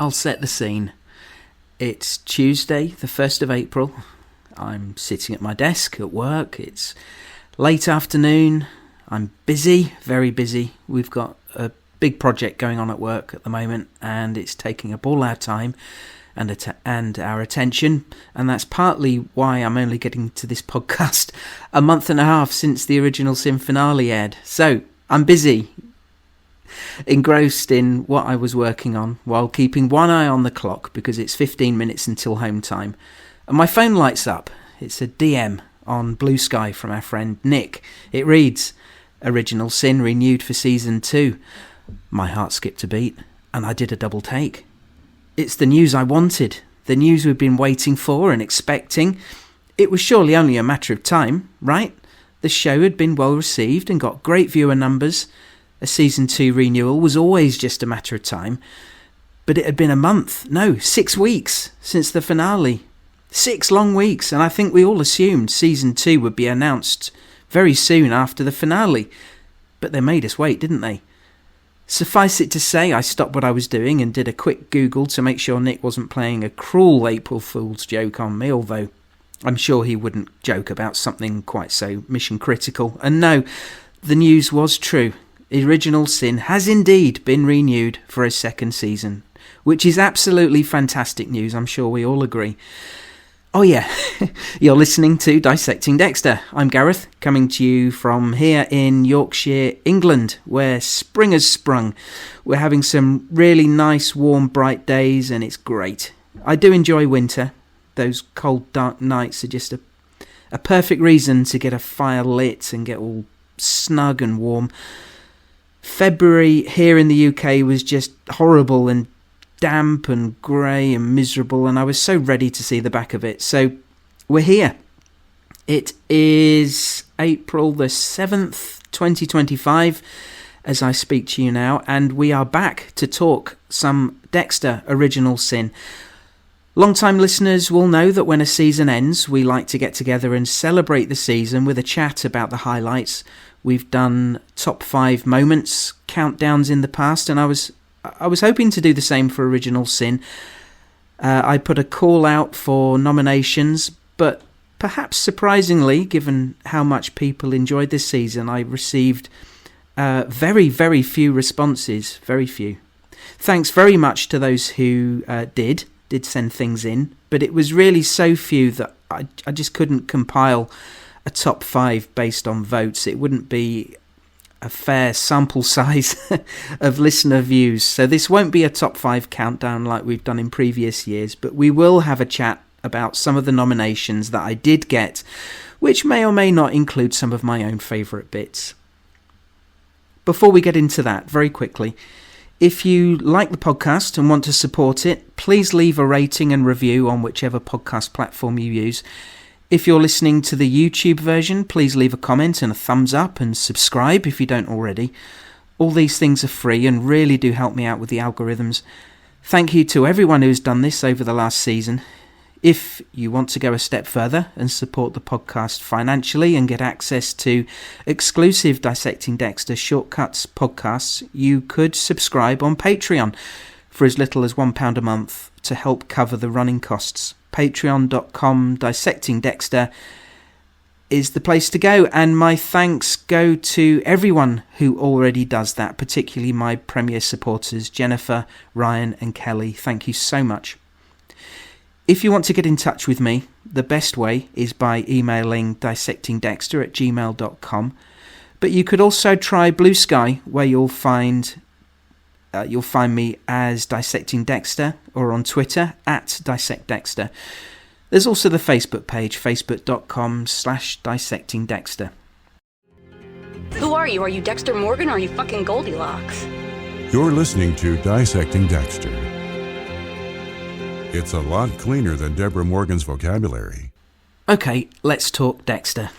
I'll set the scene. It's Tuesday, the 1st of April. I'm sitting at my desk at work. It's late afternoon. I'm busy, very busy. We've got a big project going on at work at the moment, and it's taking up all our time and our attention. And that's partly why I'm only getting to this podcast a month and a half since the Original Sin finale aired. So I'm busy, engrossed in what I was working on while keeping one eye on the clock because it's 15 minutes until home time. And my phone lights up. It's a DM on Blue Sky from our friend Nick. It reads, Original Sin renewed for season 2. My heart skipped a beat and I did a double take. It's the news I wanted, the news we've been waiting for and expecting. It was surely only a matter of time, right? The show had been well received and got great viewer numbers. A season 2 renewal was always just a matter of time. But it had been 6 weeks since the finale. 6 long weeks, and I think we all assumed season 2 would be announced very soon after the finale. But they made us wait, didn't they? Suffice it to say, I stopped what I was doing and did a quick Google to make sure Nick wasn't playing a cruel April Fool's joke on me, although I'm sure he wouldn't joke about something quite so mission critical. And no, the news was true. Original Sin has indeed been renewed for a second season, which is absolutely fantastic news. I'm sure we all agree. Oh yeah, you're listening to Dissecting Dexter. I'm Gareth, coming to you from here in Yorkshire, England, where spring has sprung. We're having some really nice, warm, bright days, and it's great. I do enjoy winter. Those cold, dark nights are just a perfect reason to get a fire lit and get all snug and warm. February here in the UK was just horrible and damp and grey and miserable, and I was so ready to see the back of it. So we're here. It is April the 7th, 2025, as I speak to you now, and we are back to talk some Dexter Original Sin. Long-time listeners will know that when a season ends, we like to get together and celebrate the season with a chat about the highlights. We've done top 5 moments, countdowns in the past, and I was hoping to do the same for Original Sin. I put a call out for nominations, but perhaps surprisingly, given how much people enjoyed this season, I received very, very few responses. Very few. Thanks very much to those who did send things in, but it was really so few that I just couldn't compile a top 5 based on votes. It wouldn't be a fair sample size of listener views. So this won't be a top 5 countdown like we've done in previous years, but we will have a chat about some of the nominations that I did get, which may or may not include some of my own favourite bits. Before we get into that, very quickly, if you like the podcast and want to support it, please leave a rating and review on whichever podcast platform you use. If you're listening to the YouTube version, please leave a comment and a thumbs up and subscribe if you don't already. All these things are free and really do help me out with the algorithms. Thank you to everyone who's done this over the last season. If you want to go a step further and support the podcast financially and get access to exclusive Dissecting Dexter Shortcuts podcasts, you could subscribe on Patreon for as little as £1 a month to help cover the running costs. Patreon.com/dissectingdexter is the place to go, and my thanks go to everyone who already does that, particularly my premier supporters, Jennifer, Ryan and Kelly. Thank you so much. If you want to get in touch with me, the best way is by emailing dissectingdexter@gmail.com, but you could also try Blue Sky, where you'll find me as Dissecting Dexter, or on Twitter @DissectDexter. There's also the Facebook page, facebook.com/DissectingDexter. Who are you? Are you Dexter Morgan or are you fucking Goldilocks? You're listening to Dissecting Dexter. It's a lot cleaner than Deborah Morgan's vocabulary. Okay, let's talk Dexter.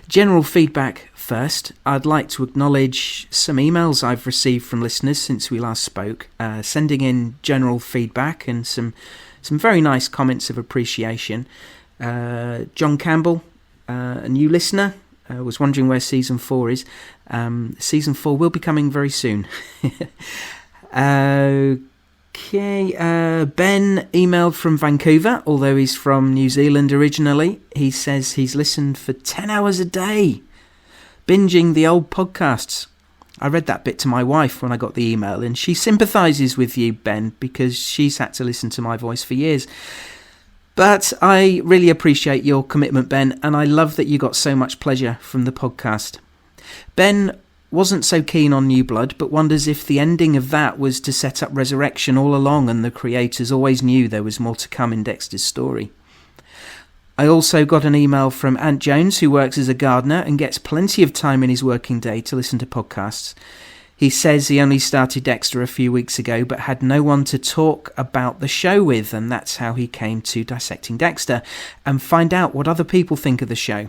General feedback first. I'd like to acknowledge some emails I've received from listeners since we last spoke, sending in general feedback and some very nice comments of appreciation. John Campbell, a new listener, was wondering where Season 4 is. Season 4 will be coming very soon. Okay, Ben emailed from Vancouver, although he's from New Zealand originally. He says he's listened for 10 hours a day, binging the old podcasts. I read that bit to my wife when I got the email, and she sympathises with you, Ben, because she's had to listen to my voice for years. But I really appreciate your commitment, Ben, and I love that you got so much pleasure from the podcast. Ben wasn't so keen on New Blood, but wonders if the ending of that was to set up Resurrection all along and the creators always knew there was more to come in Dexter's story. I also got an email from Ant Jones, who works as a gardener and gets plenty of time in his working day to listen to podcasts. He says he only started Dexter a few weeks ago but had no one to talk about the show with, and that's how he came to Dissecting Dexter and find out what other people think of the show.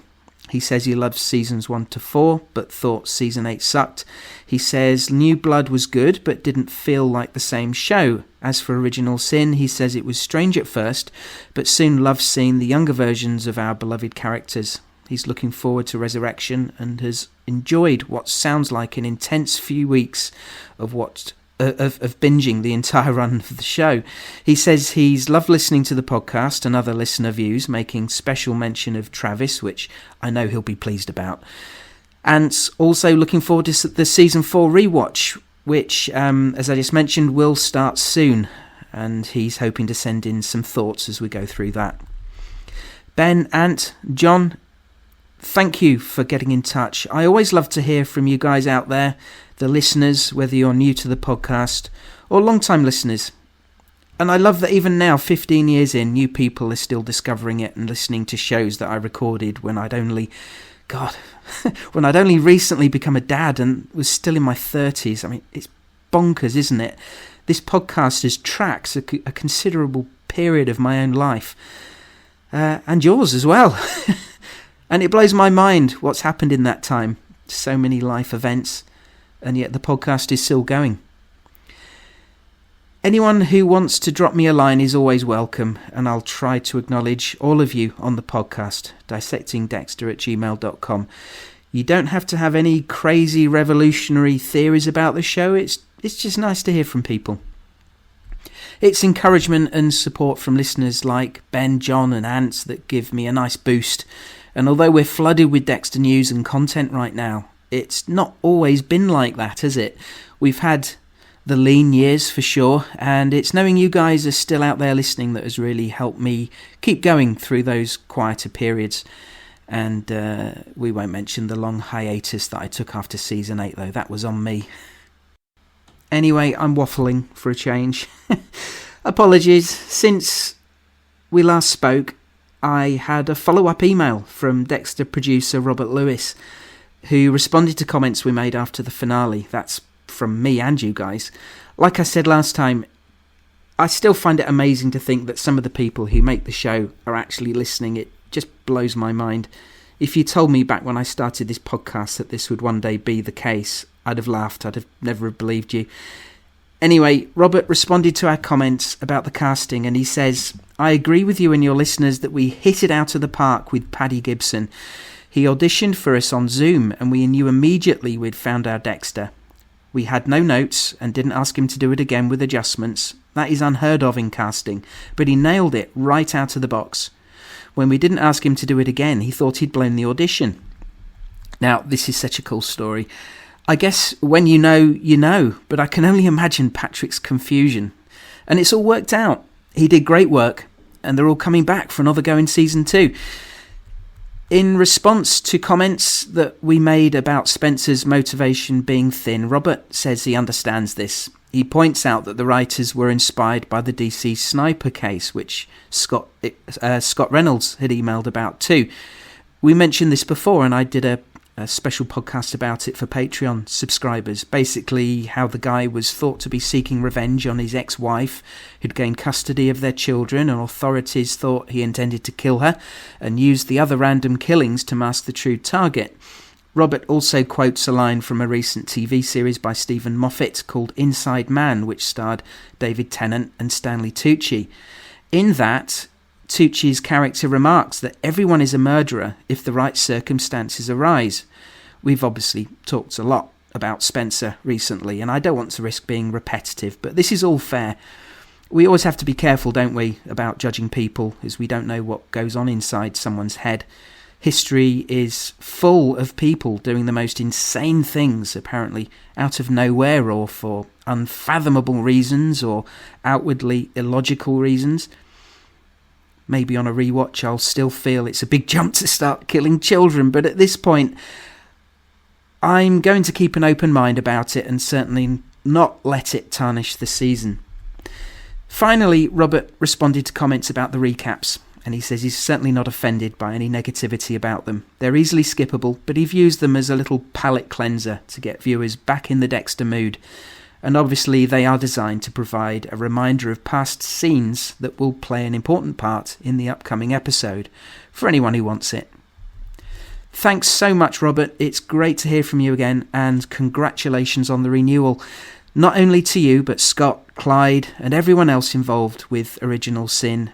He says he loves seasons 1 to 4, but thought season 8 sucked. He says New Blood was good, but didn't feel like the same show. As for Original Sin, he says it was strange at first, but soon loved seeing the younger versions of our beloved characters. He's looking forward to Resurrection and has enjoyed what sounds like an intense few weeks of binging the entire run of the show. He says he's loved listening to the podcast and other listener views, making special mention of Travis, which I know he'll be pleased about. And also looking forward to the season 4 rewatch, which, as I just mentioned, will start soon. And he's hoping to send in some thoughts as we go through that. Ben, Ant, John, thank you for getting in touch. I always love to hear from you guys out there, the listeners, whether you're new to the podcast or long-time listeners. And I love that even now, 15 years in, new people are still discovering it and listening to shows that I recorded when I'd only recently become a dad and was still in my 30s. I mean, it's bonkers, isn't it? This podcast has tracked a considerable period of my own life. And yours as well. And it blows my mind what's happened in that time. So many life events. And yet the podcast is still going. Anyone who wants to drop me a line is always welcome, and I'll try to acknowledge all of you on the podcast, dissectingdexter@gmail.com. You don't have to have any crazy revolutionary theories about the show. It's just nice to hear from people. It's encouragement and support from listeners like Ben, John and Ants that give me a nice boost. And although we're flooded with Dexter news and content right now, it's not always been like that, has it? We've had the lean years for sure, and it's knowing you guys are still out there listening that has really helped me keep going through those quieter periods. And we won't mention the long hiatus that I took after season 8, though. That was on me. Anyway, I'm waffling for a change. Apologies. Since we last spoke, I had a follow-up email from Dexter producer Robert Lewis, who responded to comments we made after the finale. That's from me and you guys. Like I said last time, I still find it amazing to think that some of the people who make the show are actually listening. It just blows my mind. If you told me back when I started this podcast that this would one day be the case, I'd have laughed. I'd have never believed you. Anyway, Robert responded to our comments about the casting, and he says, I agree with you and your listeners that we hit it out of the park with Paddy Gibson. He auditioned for us on Zoom, and we knew immediately we'd found our Dexter. We had no notes and didn't ask him to do it again with adjustments. That is unheard of in casting, but he nailed it right out of the box. When we didn't ask him to do it again, he thought he'd blown the audition. Now, this is such a cool story. I guess when you know, but I can only imagine Patrick's confusion. And it's all worked out. He did great work, and they're all coming back for another go in season 2. In response to comments that we made about Spencer's motivation being thin, Robert says he understands this. He points out that the writers were inspired by the DC sniper case, which Scott Reynolds had emailed about too. We mentioned this before, and I did a special podcast about it for Patreon subscribers. Basically, how the guy was thought to be seeking revenge on his ex-wife, who'd gained custody of their children, and authorities thought he intended to kill her, and used the other random killings to mask the true target. Robert also quotes a line from a recent TV series by Stephen Moffat called Inside Man, which starred David Tennant and Stanley Tucci. In that, Tucci's character remarks that everyone is a murderer if the right circumstances arise. We've obviously talked a lot about Spencer recently, and I don't want to risk being repetitive, but this is all fair. We always have to be careful, don't we, about judging people, as we don't know what goes on inside someone's head. History is full of people doing the most insane things, apparently out of nowhere or for unfathomable reasons or outwardly illogical reasons. Maybe on a rewatch I'll still feel it's a big jump to start killing children, but at this point I'm going to keep an open mind about it and certainly not let it tarnish the season. Finally, Robert responded to comments about the recaps, and he says he's certainly not offended by any negativity about them. They're easily skippable, but he views them as a little palate cleanser to get viewers back in the Dexter mood. And obviously they are designed to provide a reminder of past scenes that will play an important part in the upcoming episode, for anyone who wants it. Thanks so much, Robert. It's great to hear from you again, and congratulations on the renewal. Not only to you, but Scott, Clyde, and everyone else involved with Original Sin.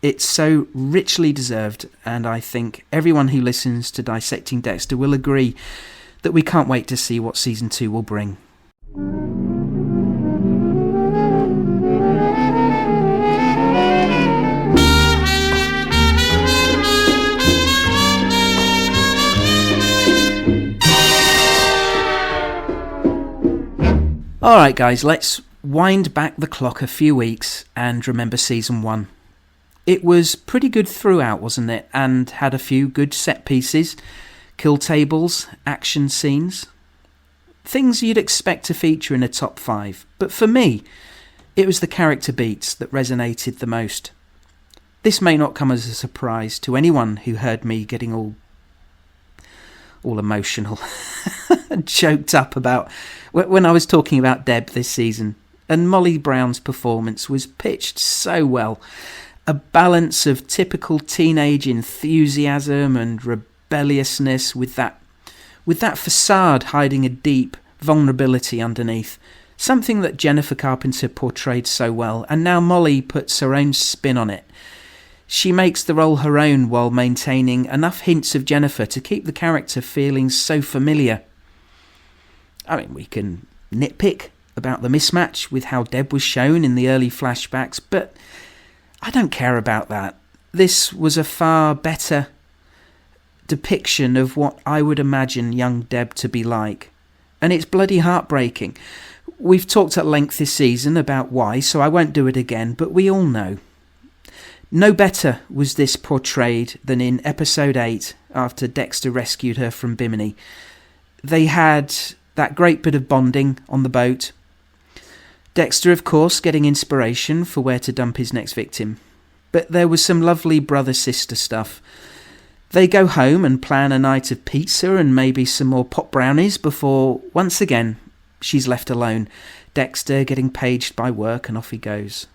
It's so richly deserved, and I think everyone who listens to Dissecting Dexter will agree that we can't wait to see what Season 2 will bring. Alright guys, let's wind back the clock a few weeks and remember Season 1. It was pretty good throughout, wasn't it? And had a few good set pieces, kill tables, action scenes. Things you'd expect to feature in a top 5. But for me, it was the character beats that resonated the most. This may not come as a surprise to anyone who heard me getting all emotional and choked up about when I was talking about Deb this season. And Molly Brown's performance was pitched so well. A balance of typical teenage enthusiasm and rebelliousness with that facade hiding a deep vulnerability underneath. Something that Jennifer Carpenter portrayed so well, and now Molly puts her own spin on it. She makes the role her own while maintaining enough hints of Jennifer to keep the character feeling so familiar. I mean, we can nitpick about the mismatch with how Deb was shown in the early flashbacks, but I don't care about that. This was a far better depiction of what I would imagine young Deb to be like. And it's bloody heartbreaking. We've talked at length this season about why, so I won't do it again, but we all know. No better was this portrayed than in episode 8 after Dexter rescued her from Bimini. They had that great bit of bonding on the boat. Dexter, of course, getting inspiration for where to dump his next victim. But there was some lovely brother-sister stuff. They go home and plan a night of pizza and maybe some more pot brownies before, once again, she's left alone. Dexter getting paged by work and off he goes.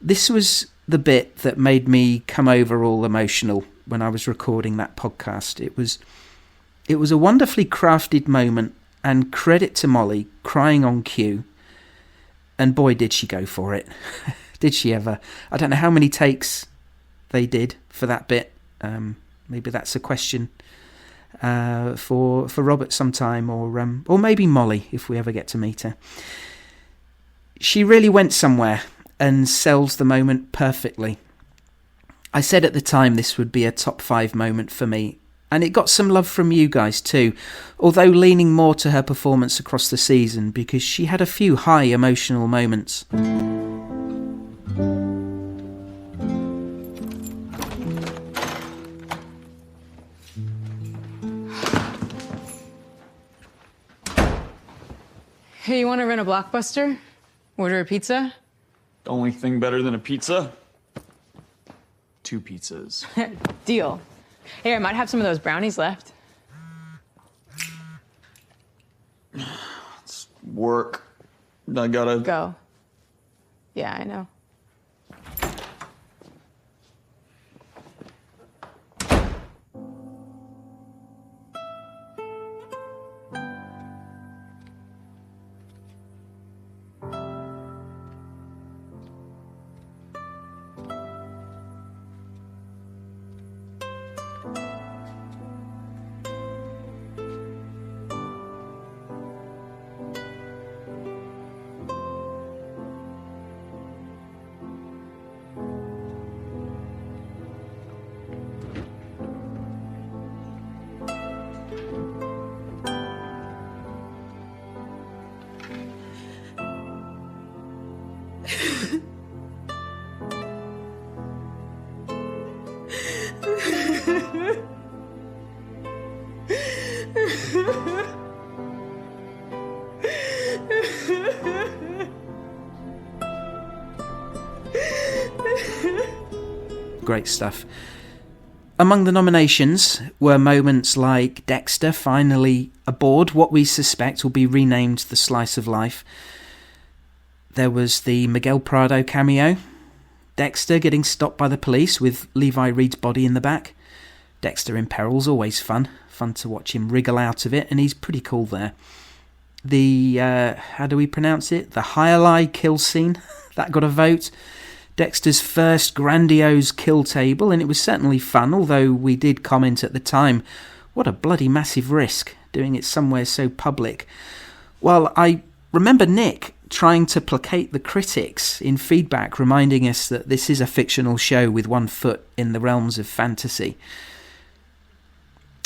This was the bit that made me come over all emotional when I was recording that podcast. It was a wonderfully crafted moment, and credit to Molly crying on cue. And boy, did she go for it. Did she ever? I don't know how many takes they did for that bit. Maybe that's a question for Robert sometime, or maybe Molly if we ever get to meet her. She really went somewhere and sells the moment perfectly. I said at the time this would be a top 5 moment for me, and it got some love from you guys too, although leaning more to her performance across the season because she had a few high emotional moments. Hey, you want to rent a Blockbuster? Order a pizza? The only thing better than a pizza? 2 pizzas. Deal. Hey, I might have some of those brownies left. It's work. I gotta... Go. Yeah, I know. Great stuff. Among the nominations were moments like Dexter finally aboard what we suspect will be renamed The Slice of Life. There was the Miguel Prado cameo, Dexter getting stopped by the police with Levi Reed's body in the back. Dexter in peril's always fun to watch him wriggle out of it, and he's pretty cool there. The, how do we pronounce it? The Highlight kill scene, that got a vote. Dexter's first grandiose kill table, and it was certainly fun, although we did comment at the time, what a bloody massive risk, doing it somewhere so public. Well, I remember Nick trying to placate the critics in feedback, reminding us that this is a fictional show with one foot in the realms of fantasy.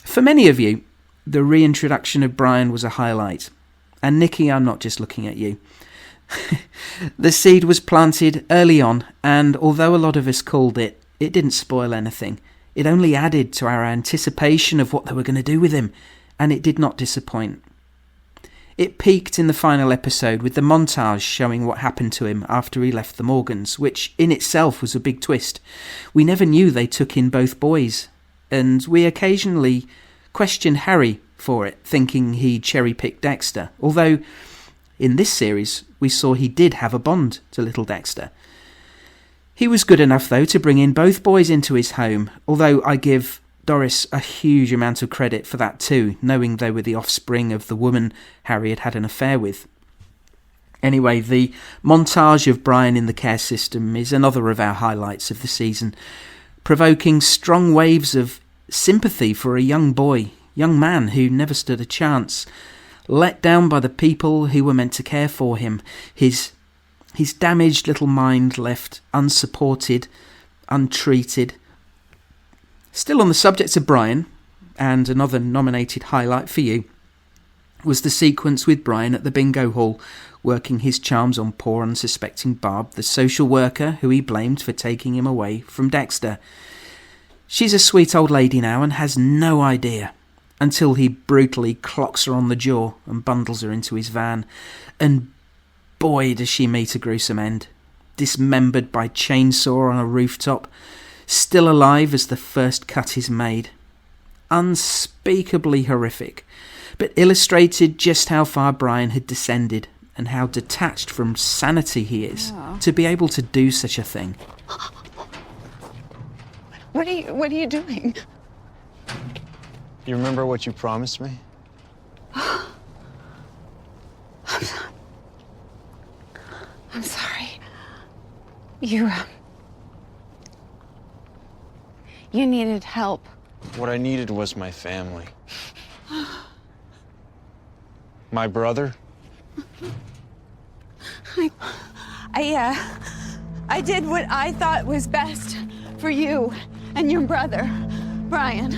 For many of you, the reintroduction of Brian was a highlight. And Nikki, I'm not just looking at you. The seed was planted early on, and although a lot of us called it, it didn't spoil anything. It only added to our anticipation of what they were going to do with him, and it did not disappoint. It peaked in the final episode with the montage showing what happened to him after he left the Morgans, which in itself was a big twist. We never knew they took in both boys, and we occasionally questioned Harry for it, thinking he cherry-picked Dexter, although in this series we saw he did have a bond to little Dexter. He was good enough, though, to bring in both boys into his home, although I give Doris a huge amount of credit for that too, knowing they were the offspring of the woman Harry had an affair with. Anyway, the montage of Brian in the care system is another of our highlights of the season, provoking strong waves of sympathy for a young man who never stood a chance, let down by the people who were meant to care for him, his damaged little mind left unsupported, untreated. Still on the subject of Brian, and another nominated highlight for you, was the sequence with Brian at the bingo hall, working his charms on poor unsuspecting Barb, the social worker who he blamed for taking him away from Dexter. She's a sweet old lady now and has no idea, until he brutally clocks her on the jaw and bundles her into his van. And boy, does she meet a gruesome end. Dismembered by chainsaw on a rooftop, still alive as the first cut is made. Unspeakably horrific, but illustrated just how far Brian had descended and how detached from sanity he is to be able to do such a thing. What are you doing? You remember what you promised me? I'm sorry. You needed help. What I needed was my family. My brother. I did what I thought was best for you and your brother, Brian.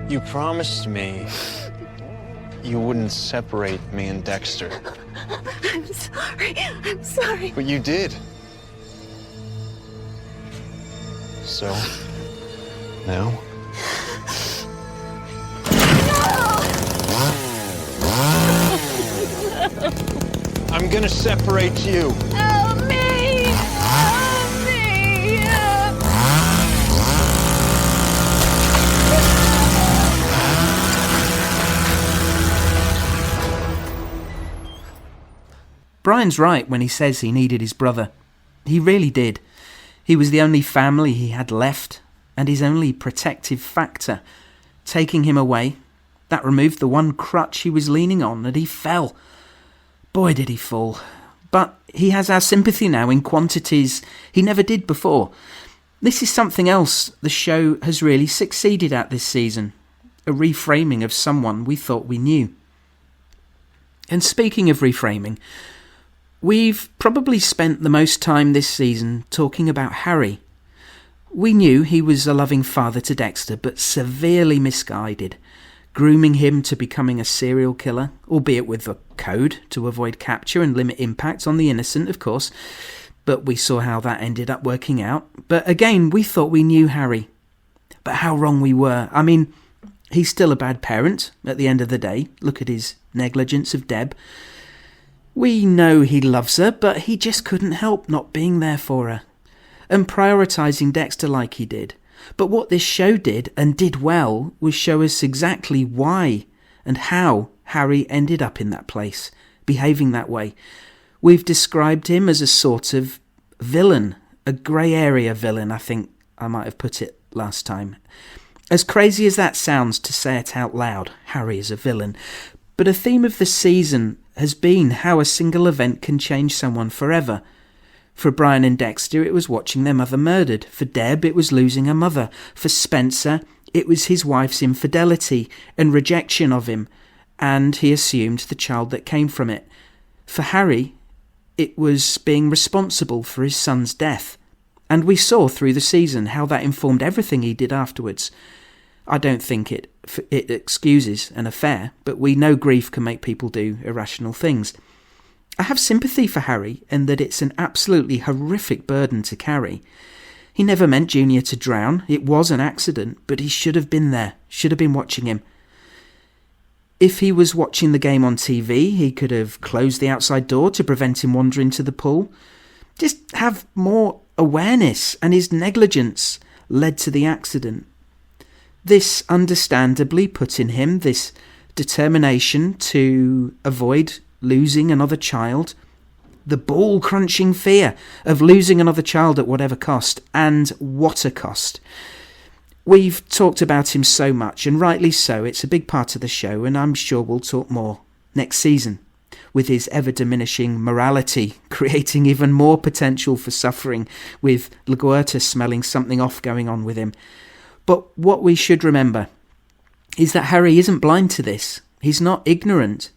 You promised me you wouldn't separate me and Dexter. I'm sorry. But you did. So, now? I'm gonna separate you. Help me! Help me! Brian's right when he says he needed his brother. He really did. He was the only family he had left, and his only protective factor. Taking him away, that removed the one crutch he was leaning on, and he fell. Boy, did he fall. But he has our sympathy now in quantities he never did before. This is something else the show has really succeeded at this season. A reframing of someone we thought we knew. And speaking of reframing, we've probably spent the most time this season talking about Harry. We knew he was a loving father to Dexter, but severely misguided, grooming him to becoming a serial killer, albeit with a code to avoid capture and limit impact on the innocent, of course. But we saw how that ended up working out. But again, we thought we knew Harry. But how wrong we were. I mean, he's still a bad parent at the end of the day. Look at his negligence of Deb. We know he loves her, but he just couldn't help not being there for her and prioritising Dexter like he did. But what this show did, and did well, was show us exactly why and how Harry ended up in that place, behaving that way. We've described him as a sort of villain, a grey area villain, I think I might have put it last time. As crazy as that sounds to say it out loud, Harry is a villain. But a theme of the season has been how a single event can change someone forever. For Brian and Dexter, it was watching their mother murdered. For Deb, it was losing her mother. For Spencer, it was his wife's infidelity and rejection of him, and he assumed the child that came from it. For Harry, it was being responsible for his son's death. And we saw through the season how that informed everything he did afterwards. I don't think it excuses an affair, but we know grief can make people do irrational things. I have sympathy for Harry in that it's an absolutely horrific burden to carry. He never meant Junior to drown. It was an accident, but he should have been there, should have been watching him. If he was watching the game on TV, he could have closed the outside door to prevent him wandering to the pool. Just have more awareness, and his negligence led to the accident. This understandably put in him this determination to avoid losing another child, the ball-crunching fear of losing another child at whatever cost, and what a cost. We've talked about him so much, and rightly so. It's a big part of the show, and I'm sure we'll talk more next season, with his ever-diminishing morality creating even more potential for suffering, with LaGuerta smelling something off going on with him. But what we should remember is that Harry isn't blind to this. He's not ignorant.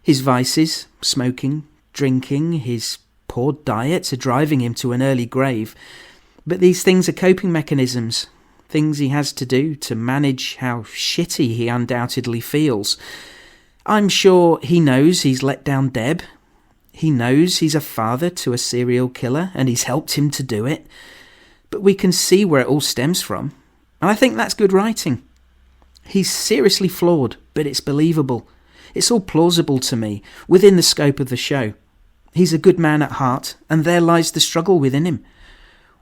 His vices, smoking, drinking, his poor diet are driving him to an early grave. But these things are coping mechanisms, things he has to do to manage how shitty he undoubtedly feels. I'm sure he knows he's let down Deb. He knows he's a father to a serial killer and he's helped him to do it. But we can see where it all stems from. And I think that's good writing. He's seriously flawed, but it's believable. It's all plausible to me, within the scope of the show. He's a good man at heart, and there lies the struggle within him.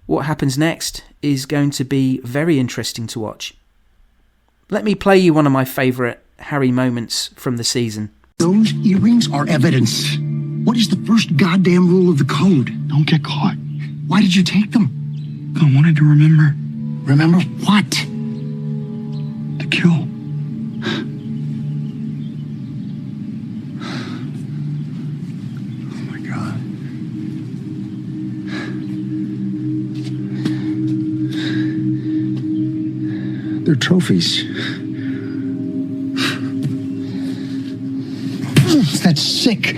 What happens next is going to be very interesting to watch. Let me play you one of my favourite Harry moments from the season. Those earrings are evidence. What is the first goddamn rule of the code? Don't get caught. Why did you take them? I wanted to remember. Remember what? To kill. Oh my God. They're trophies. That's sick.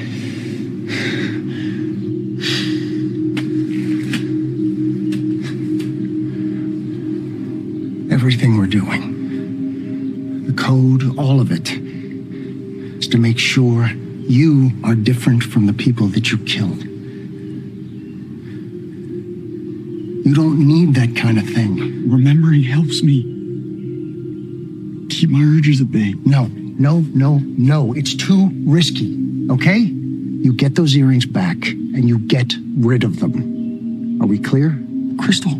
Everything we're doing, the code, all of it, is to make sure you are different from the people that you killed. You don't need that kind of thing. Remembering helps me keep my urges at bay. No. It's too risky, okay? You get those earrings back, and you get rid of them. Are we clear? Crystal.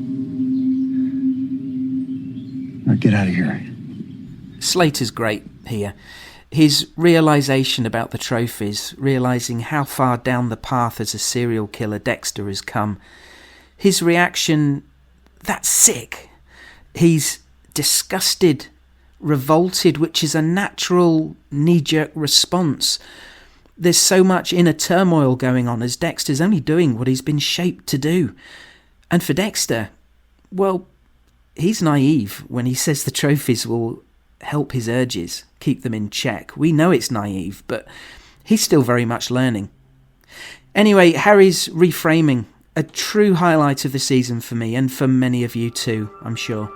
Now get out of here. Slater's great here. His realisation about the trophies, realising how far down the path as a serial killer Dexter has come. His reaction, that's sick. He's disgusted, revolted, which is a natural knee-jerk response. There's so much inner turmoil going on as Dexter's only doing what he's been shaped to do. And for Dexter, well, he's naive when he says the trophies will help his urges, keep them in check. We know it's naive, but he's still very much learning. Anyway, Harry's reframing, a true highlight of the season for me, and for many of you too, I'm sure.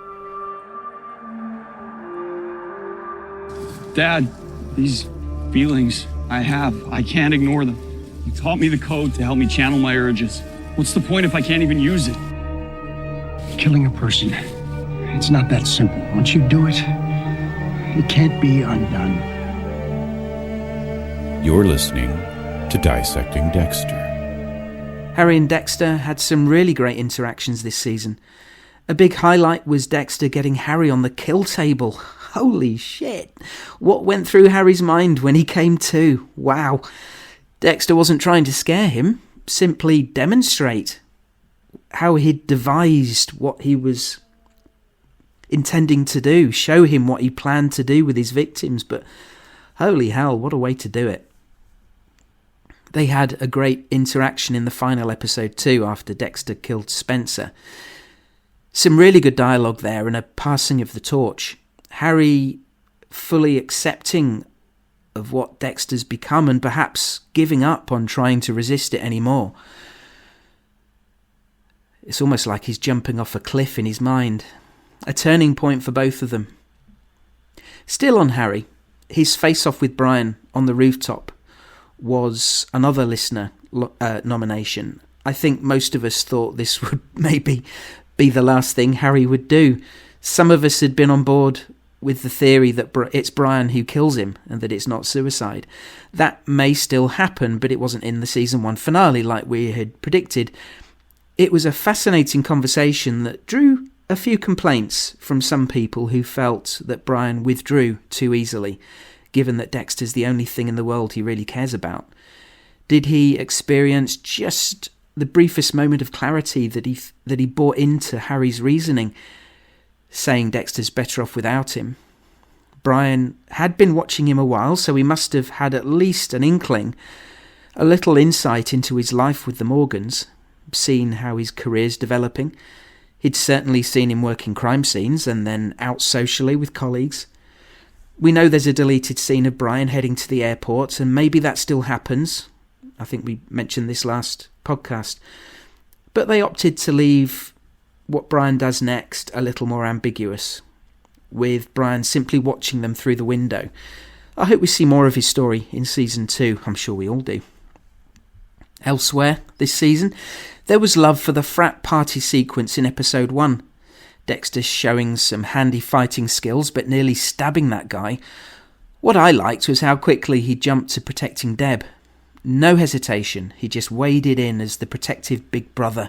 Dad, these feelings I have, I can't ignore them. You taught me the code to help me channel my urges. What's the point if I can't even use it? Killing a person, it's not that simple. Once you do it, it can't be undone. You're listening to Dissecting Dexter. Harry and Dexter had some really great interactions this season. A big highlight was Dexter getting Harry on the kill table. Holy shit. What went through Harry's mind when he came to? Wow. Dexter wasn't trying to scare him, simply demonstrate how he'd devised what he was intending to do, show him what he planned to do with his victims, but holy hell, what a way to do it. They had a great interaction in the final episode too, after Dexter killed Spencer. Some really good dialogue there and a passing of the torch. Harry fully accepting of what Dexter's become and perhaps giving up on trying to resist it anymore. It's almost like he's jumping off a cliff in his mind. A turning point for both of them. Still on Harry, his face-off with Brian on the rooftop was another listener nomination. I think most of us thought this would maybe be the last thing Harry would do. Some of us had been on board with the theory that it's Brian who kills him and that it's not suicide. That may still happen, but it wasn't in the season 1 finale like we had predicted. It was a fascinating conversation that drew a few complaints from some people who felt that Brian withdrew too easily, given that Dexter's the only thing in the world he really cares about. Did he experience just the briefest moment of clarity that he bought into Harry's reasoning, saying Dexter's better off without him? Brian had been watching him a while, so he must have had at least an inkling, a little insight into his life with the Morgans, seen how his career's developing. He'd certainly seen him working crime scenes and then out socially with colleagues. We know there's a deleted scene of Brian heading to the airport, and maybe that still happens. I think we mentioned this last podcast. But they opted to leave what Brian does next a little more ambiguous, with Brian simply watching them through the window. I hope we see more of his story in season 2. I'm sure we all do. Elsewhere this season, there was love for the frat party sequence in episode 1. Dexter showing some handy fighting skills, but nearly stabbing that guy. What I liked was how quickly he jumped to protecting Deb. No hesitation, he just waded in as the protective big brother.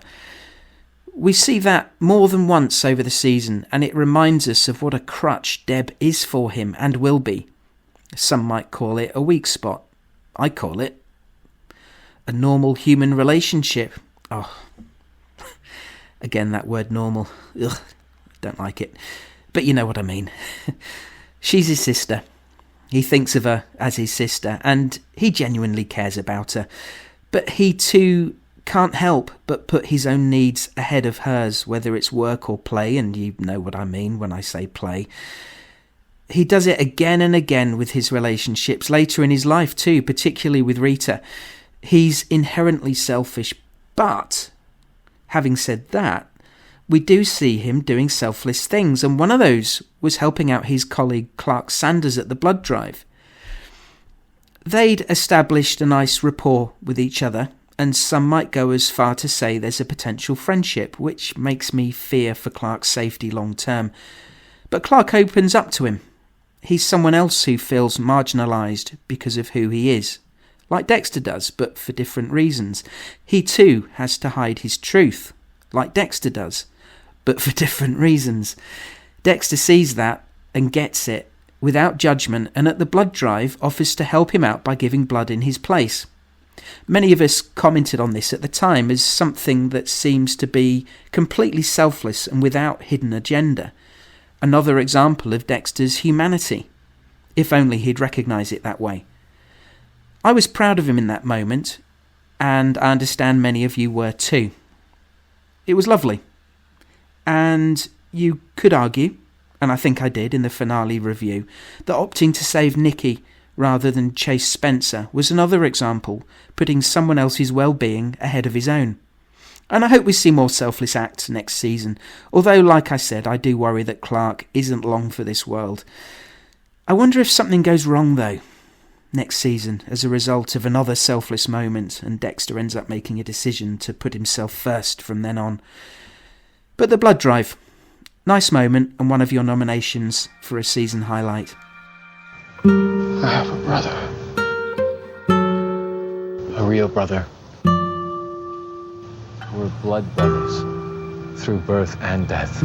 We see that more than once over the season, and it reminds us of what a crutch Deb is for him and will be. Some might call it a weak spot. I call it a normal human relationship. Oh, again, that word normal. Ugh, don't like it. But you know what I mean. She's his sister. He thinks of her as his sister, and he genuinely cares about her. But he too can't help but put his own needs ahead of hers, whether it's work or play, and you know what I mean when I say play. He does it again and again with his relationships, later in his life too, particularly with Rita. He's inherently selfish, but having said that, we do see him doing selfless things, and one of those was helping out his colleague Clark Sanders at the blood drive. They'd established a nice rapport with each other, and some might go as far to say there's a potential friendship, which makes me fear for Clark's safety long term. But Clark opens up to him. He's someone else who feels marginalised because of who he is, like Dexter does, but for different reasons. He too has to hide his truth, like Dexter does, but for different reasons. Dexter sees that and gets it without judgment, and at the blood drive offers to help him out by giving blood in his place. Many of us commented on this at the time as something that seems to be completely selfless and without hidden agenda. Another example of Dexter's humanity. If only he'd recognise it that way. I was proud of him in that moment, and I understand many of you were too. It was lovely. And you could argue, and I think I did in the finale review, that opting to save Nikki rather than chase Spencer was another example, putting someone else's well-being ahead of his own. And I hope we see more selfless acts next season, although, like I said, I do worry that Clark isn't long for this world. I wonder if something goes wrong, though. next season as a result of another selfless moment, and Dexter ends up making a decision to put himself first from then on. But the blood drive, nice moment and one of your nominations for a season highlight. I have a brother. A real brother. We're blood brothers through birth and death.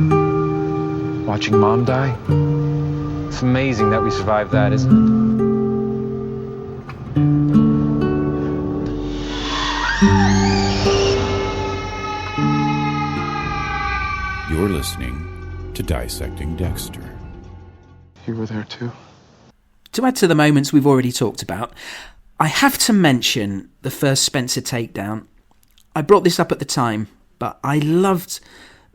Watching Mom die? It's amazing that we survived that, isn't it? You're listening to Dissecting Dexter. You were there too? To add to the moments we've already talked about, I have to mention the first Spencer takedown. I brought this up at the time, but I loved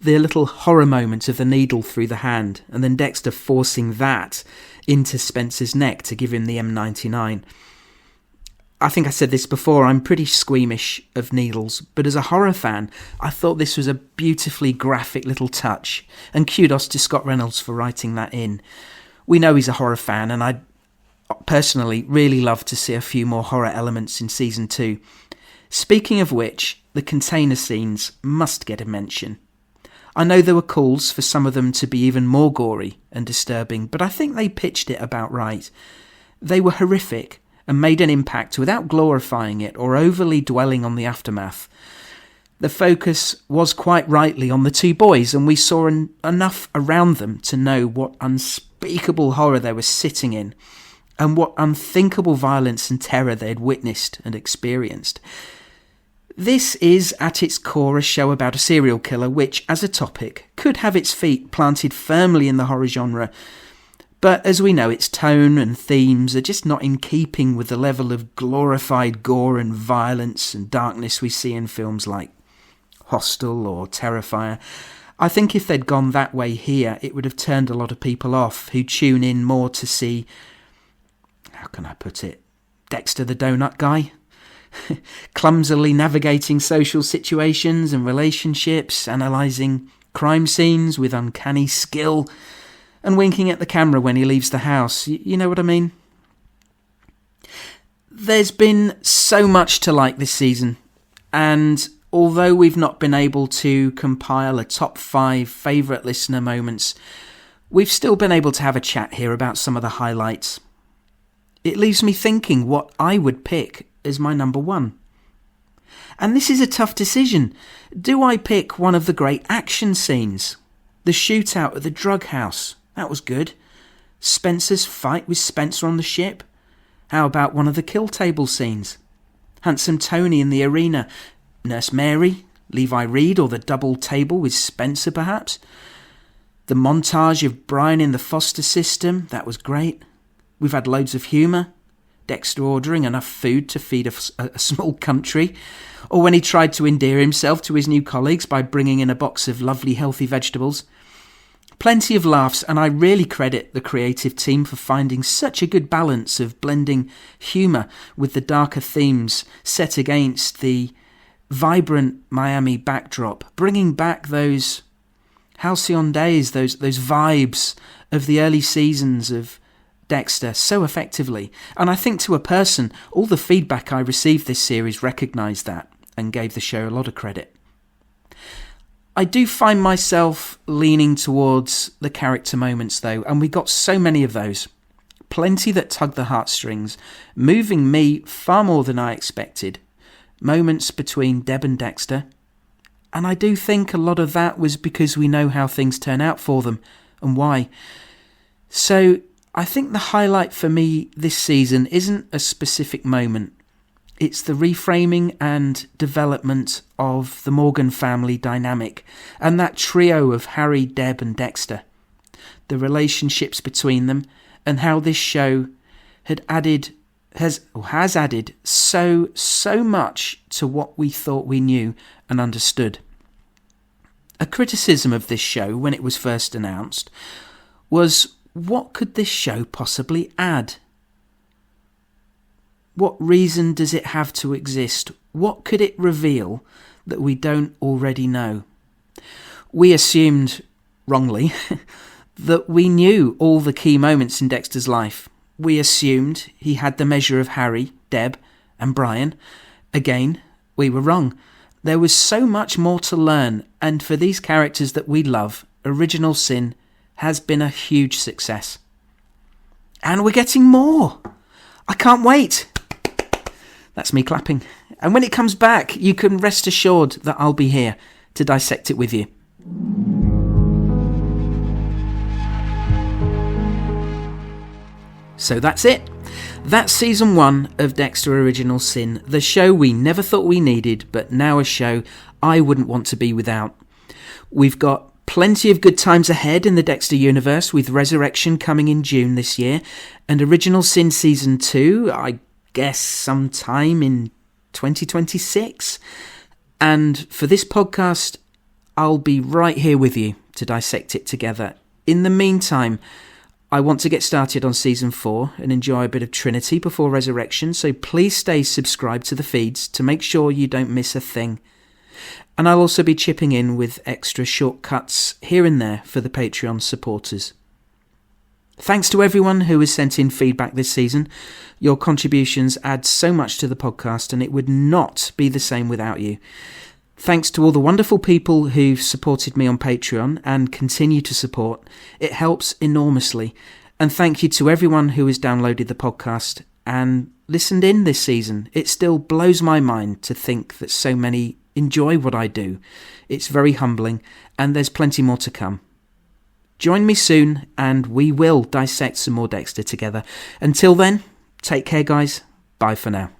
the little horror moment of the needle through the hand, and then Dexter forcing that into Spencer's neck to give him the M99. I think I said this before, I'm pretty squeamish of needles, but as a horror fan, I thought this was a beautifully graphic little touch, and kudos to Scott Reynolds for writing that in. We know he's a horror fan, and I'd personally really love to see a few more horror elements in Season 2. Speaking of which, the container scenes must get a mention. I know there were calls for some of them to be even more gory and disturbing, but I think they pitched it about right. They were horrific and made an impact without glorifying it or overly dwelling on the aftermath. The focus was quite rightly on the two boys, and we saw enough around them to know what unspeakable horror they were sitting in and what unthinkable violence and terror they had witnessed and experienced. This is, at its core, a show about a serial killer, which, as a topic, could have its feet planted firmly in the horror genre. But as we know, its tone and themes are just not in keeping with the level of glorified gore and violence and darkness we see in films like Hostel or Terrifier. I think if they'd gone that way here, it would have turned a lot of people off who tune in more to see, how can I put it, Dexter the Donut Guy? Clumsily navigating social situations and relationships, analysing crime scenes with uncanny skill, and winking at the camera when he leaves the house. You know what I mean? There's been so much to like this season, and although we've not been able to compile a top 5 favourite listener moments, we've still been able to have a chat here about some of the highlights. It leaves me thinking what I would pick as my number 1. And this is a tough decision. Do I pick one of the great action scenes? The shootout at the drug house. That was good. Spencer's fight with Spencer on the ship. How about one of the kill table scenes? Handsome Tony in the arena. Nurse Mary, Levi Reed, or the double table with Spencer perhaps? The montage of Brian in the foster system. That was great. We've had loads of humour. Dexter ordering enough food to feed a small country, or when he tried to endear himself to his new colleagues by bringing in a box of lovely healthy vegetables. Plenty of laughs, and I really credit the creative team for finding such a good balance of blending humour with the darker themes set against the vibrant Miami backdrop, bringing back those halcyon days, those vibes of the early seasons of Dexter so effectively. And I think to a person, all the feedback I received this series recognised that and gave the show a lot of credit. I do find myself leaning towards the character moments though, and we got so many of those. Plenty that tugged the heartstrings, moving me far more than I expected. Moments between Deb and Dexter. And I do think a lot of that was because we know how things turn out for them and why. So I think the highlight for me this season isn't a specific moment. It's the reframing and development of the Morgan family dynamic and that trio of Harry, Deb and Dexter. The relationships between them and how this show has added so much to what we thought we knew and understood. A criticism of this show when it was first announced was, what could this show possibly add? What reason does it have to exist? What could it reveal that we don't already know? We assumed, wrongly, that we knew all the key moments in Dexter's life. we assumed he had the measure of Harry, Deb, and Brian. Again, we were wrong. There was so much more to learn, and for these characters that we love, Original Sin has been a huge success. And we're getting more. I can't wait. That's me clapping. And when it comes back, you can rest assured that I'll be here to dissect it with you. So that's it. That's season 1 of Dexter Original Sin, the show we never thought we needed, but now a show I wouldn't want to be without. We've got plenty of good times ahead in the Dexter universe, with Resurrection coming in June this year, and Original Sin season 2, I guess sometime in 2026. And for this podcast, I'll be right here with you to dissect it together. In the meantime, I want to get started on season 4 and enjoy a bit of Trinity before Resurrection, so please stay subscribed to the feeds to make sure you don't miss a thing. And I'll also be chipping in with extra shortcuts here and there for the Patreon supporters. Thanks to everyone who has sent in feedback this season. Your contributions add so much to the podcast, and it would not be the same without you. Thanks to all the wonderful people who've supported me on Patreon and continue to support. It helps enormously. And thank you to everyone who has downloaded the podcast and listened in this season. It still blows my mind to think that so many enjoy what I do. It's very humbling, and there's plenty more to come. Join me soon, and we will dissect some more Dexter together. Until then, take care, guys. Bye for now.